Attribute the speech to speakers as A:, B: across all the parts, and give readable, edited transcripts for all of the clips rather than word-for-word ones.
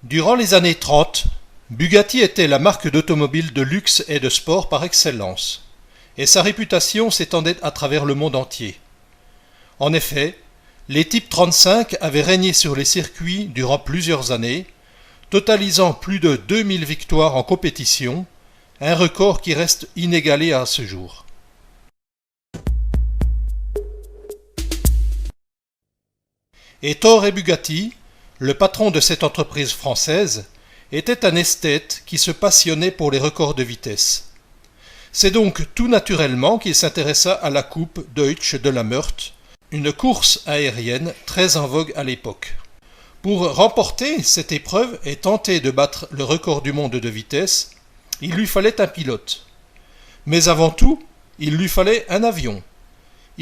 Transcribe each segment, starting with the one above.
A: Durant les années 30, Bugatti était la marque d'automobile de luxe et de sport par excellence, et sa réputation s'étendait à travers le monde entier. En effet, les Type 35 avaient régné sur les circuits durant plusieurs années, totalisant plus de 2000 victoires en compétition, un record qui reste inégalé à ce jour. Ettore Bugatti, le patron de cette entreprise française, était un esthète qui se passionnait pour les records de vitesse. C'est donc tout naturellement qu'il s'intéressa à la Coupe Deutsche de la Meurthe, une course aérienne très en vogue à l'époque. Pour remporter cette épreuve et tenter de battre le record du monde de vitesse, il lui fallait un pilote. Mais avant tout, il lui fallait un avion.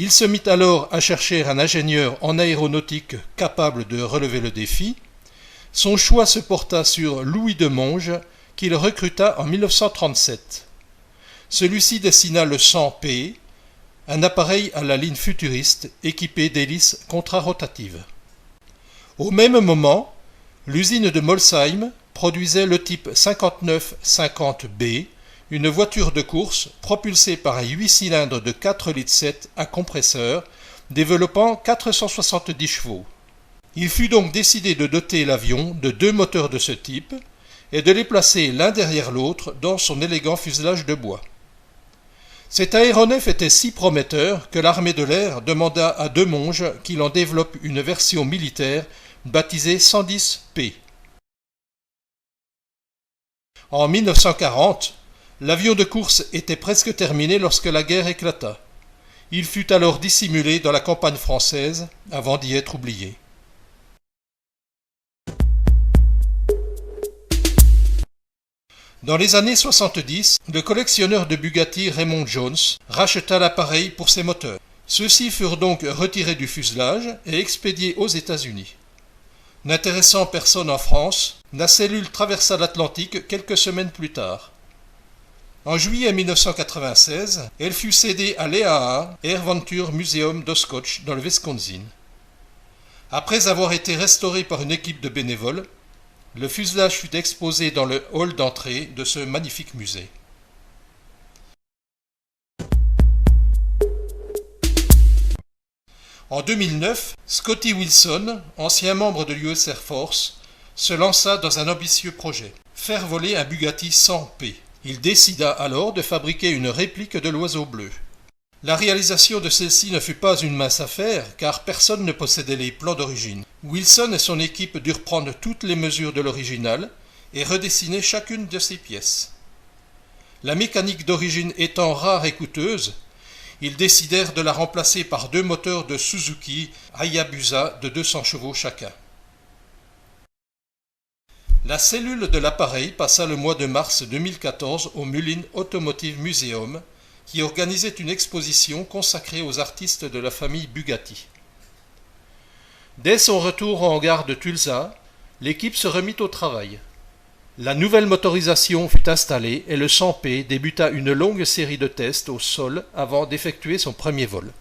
A: Il se mit alors à chercher un ingénieur en aéronautique capable de relever le défi. Son choix se porta sur Louis de Monge, qu'il recruta en 1937. Celui-ci dessina le 100P, un appareil à la ligne futuriste équipé d'hélices contrarotatives. Au même moment, l'usine de Molsheim produisait le type 5950B, une voiture de course propulsée par un 8 cylindres de 4,7 litres à compresseur, développant 470 chevaux. Il fut donc décidé de doter l'avion de 2 moteurs de ce type et de les placer l'un derrière l'autre dans son élégant fuselage de bois. Cet aéronef était si prometteur que l'armée de l'air demanda à De Monge qu'il en développe une version militaire baptisée 110P. En 1940, l'avion de course était presque terminé lorsque la guerre éclata. Il fut alors dissimulé dans la campagne française avant d'y être oublié. Dans les années 70, le collectionneur de Bugatti Raymond Jones racheta l'appareil pour ses moteurs. Ceux-ci furent donc retirés du fuselage et expédiés aux États-Unis. N'intéressant personne en France, la cellule traversa l'Atlantique quelques semaines plus tard. En juillet 1996, elle fut cédée à l'EAA, Airventure Museum d'Oscoch, dans le Wisconsin. Après avoir été restaurée par une équipe de bénévoles, le fuselage fut exposé dans le hall d'entrée de ce magnifique musée. En 2009, Scotty Wilson, ancien membre de l'US Air Force, se lança dans un ambitieux projet, faire voler un Bugatti 100P. Il décida alors de fabriquer une réplique de l'Oiseau Bleu. La réalisation de celle-ci ne fut pas une mince affaire, car personne ne possédait les plans d'origine. Wilson et son équipe durent prendre toutes les mesures de l'original et redessiner chacune de ses pièces. La mécanique d'origine étant rare et coûteuse, ils décidèrent de la remplacer par 2 moteurs de Suzuki Hayabusa de 200 chevaux chacun. La cellule de l'appareil passa le mois de mars 2014 au Mullin Automotive Museum, qui organisait une exposition consacrée aux artistes de la famille Bugatti. Dès son retour en gare de Tulsa, l'équipe se remit au travail. La nouvelle motorisation fut installée et le 100P débuta une longue série de tests au sol avant d'effectuer son premier vol.